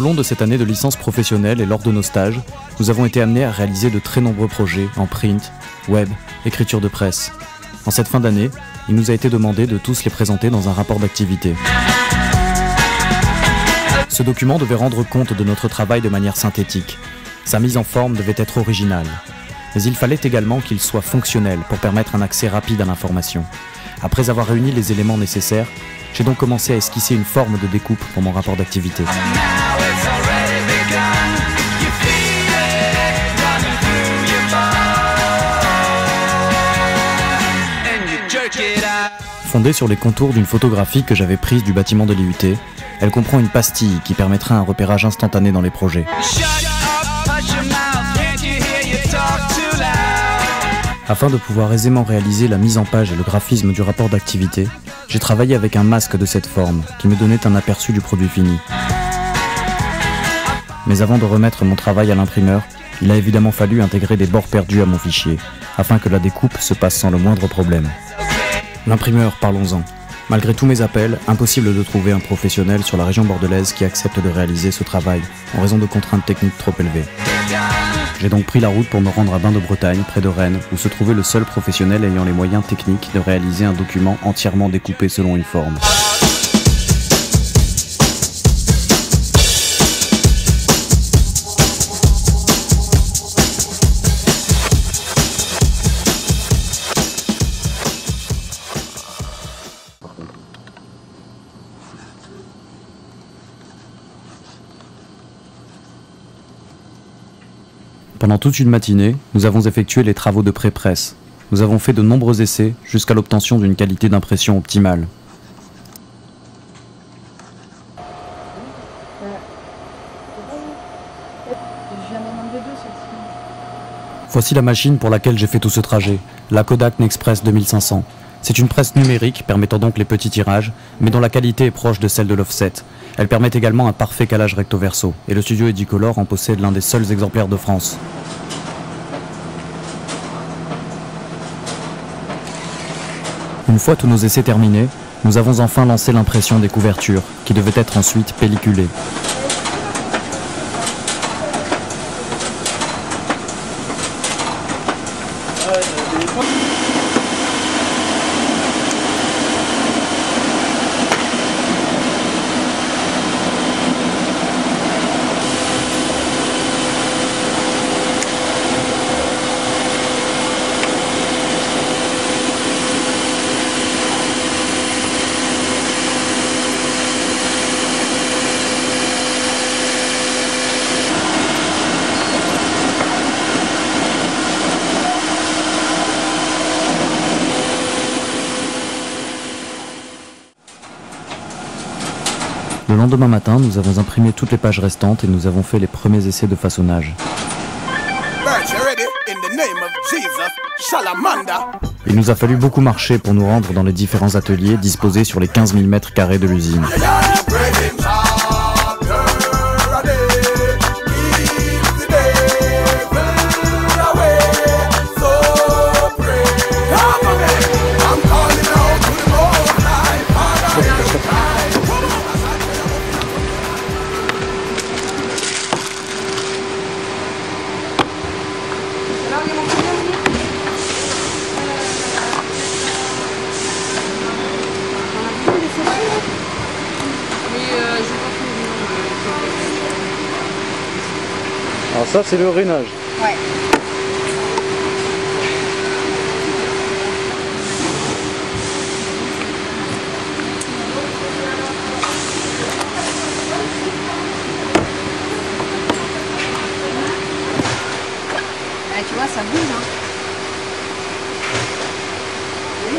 long de cette année de licence professionnelle et lors de nos stages, nous avons été amenés à réaliser de très nombreux projets en print, web, écriture de presse. En cette fin d'année, il nous a été demandé de tous les présenter dans un rapport d'activité. Ce document devait rendre compte de notre travail de manière synthétique. Sa mise en forme devait être originale. Mais il fallait également qu'il soit fonctionnel pour permettre un accès rapide à l'information. Après avoir réuni les éléments nécessaires, j'ai donc commencé à esquisser une forme de découpe pour mon rapport d'activité. Fondée sur les contours d'une photographie que j'avais prise du bâtiment de l'IUT, elle comprend une pastille qui permettra un repérage instantané dans les projets. Afin de pouvoir aisément réaliser la mise en page et le graphisme du rapport d'activité, j'ai travaillé avec un masque de cette forme qui me donnait un aperçu du produit fini. Mais avant de remettre mon travail à l'imprimeur, il a évidemment fallu intégrer des bords perdus à mon fichier, afin que la découpe se passe sans le moindre problème. L'imprimeur, parlons-en. Malgré tous mes appels, impossible de trouver un professionnel sur la région bordelaise qui accepte de réaliser ce travail, en raison de contraintes techniques trop élevées. J'ai donc pris la route pour me rendre à Bain-de-Bretagne, près de Rennes, où se trouvait le seul professionnel ayant les moyens techniques de réaliser un document entièrement découpé selon une forme. Pendant toute une matinée, nous avons effectué les travaux de pré-presse. Nous avons fait de nombreux essais jusqu'à l'obtention d'une qualité d'impression optimale. Voici la machine pour laquelle j'ai fait tout ce trajet, la Kodak Nexpress 2500. C'est une presse numérique permettant donc les petits tirages, mais dont la qualité est proche de celle de l'offset. Elle permet également un parfait calage recto-verso, et le studio Edicolor en possède l'un des seuls exemplaires de France. Une fois tous nos essais terminés, nous avons enfin lancé l'impression des couvertures, qui devaient être ensuite pelliculées. Le lendemain matin, nous avons imprimé toutes les pages restantes et nous avons fait les premiers essais de façonnage. Il nous a fallu beaucoup marcher pour nous rendre dans les différents ateliers disposés sur les 15 000 mètres carrés de l'usine. Alors ça c'est le rainage. Ouais. Ah, tu vois, ça bouge, hein. Oui.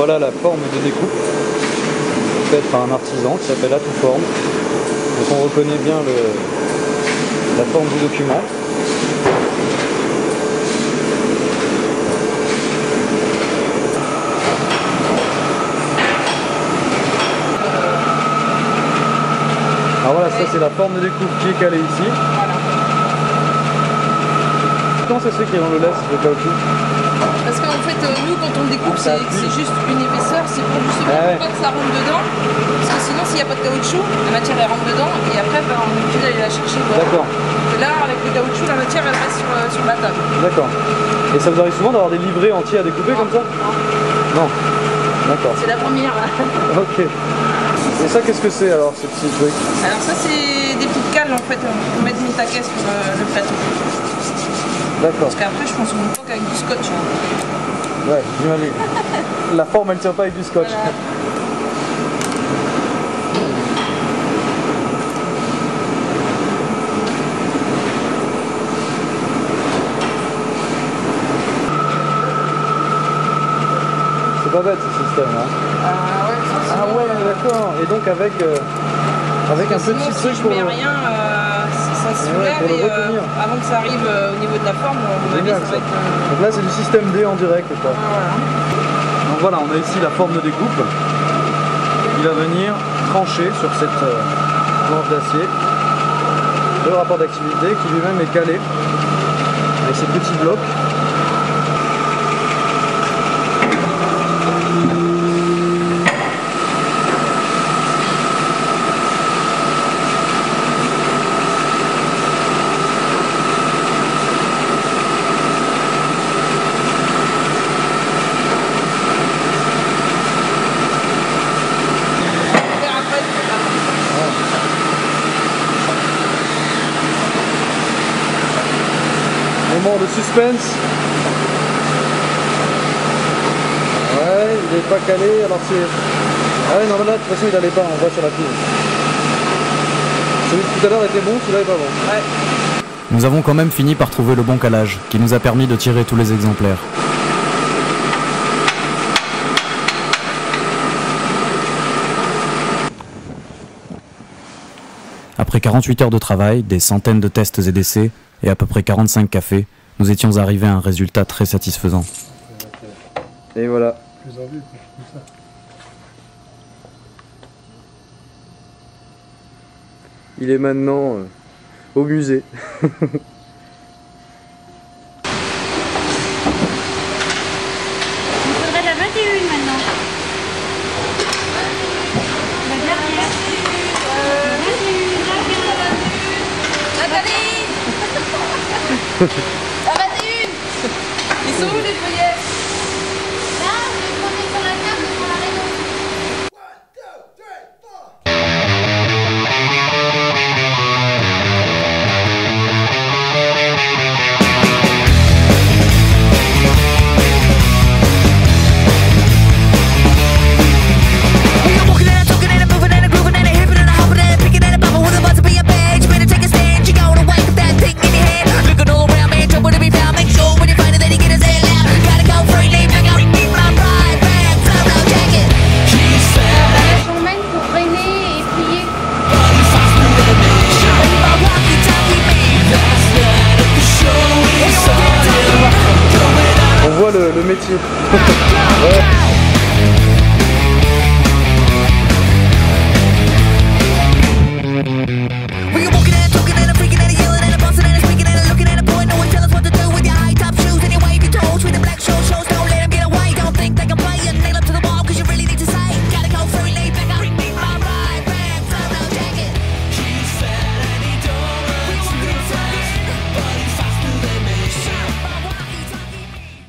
Voilà la forme de découpe faite par un artisan qui s'appelle Atouform. Donc on reconnaît bien la forme du document. Alors voilà, ça c'est la forme de découpe qui est calée ici. Comment ça se fait qu'ils le laisse le caoutchouc? Parce qu'en fait, nous quand on découpe, c'est juste une épaisseur, c'est pour justement pas que ça rentre dedans. Parce que sinon, s'il n'y a pas de caoutchouc, la matière elle rentre dedans et après on est obligé d'aller la chercher. D'accord. Là, avec le caoutchouc, la matière elle reste sur la table. D'accord. Et ça vous arrive souvent d'avoir des livrets entiers à découper comme ça? Non. D'accord. C'est la première. Ok. Et ça, qu'est-ce que c'est alors, ce petit truc? Alors ça, c'est des petites cales en fait, on met des taquets sur le plateau. D'accord. Parce qu'après, je pense qu'on coque avec du scotch. Ouais, j'imagine. La forme, elle tient pas avec du scotch. Voilà. C'est pas bête ce système, hein. Ah ouais, d'accord. Et donc avec un petit truc si je mets rien, ça se soulève pour le et retenir. avant que ça arrive au niveau de la forme, on Génial, ça ça. va être... Donc là c'est du système D en direct quoi. Voilà. Donc voilà, on a ici la forme de découpe qui va venir trancher sur cette planche d'acier le rapport d'activité qui lui-même est calé avec ces petits blocs. Moment de suspense. Ouais, il n'est pas calé, alors c'est... Ah ouais, non, mais là, de toute façon, il n'allait pas, on voit sur la pile. Celui de tout à l'heure était bon, celui-là est pas bon. Ouais. Nous avons quand même fini par trouver le bon calage, qui nous a permis de tirer tous les exemplaires. Après 48 heures de travail, des centaines de tests et d'essais, et à peu près 45 cafés, nous étions arrivés à un résultat très satisfaisant. Et voilà. Il est maintenant au musée. Il faudrait la 21 maintenant. La dernière. Nathalie. La 21. Ils sont où les feuilles?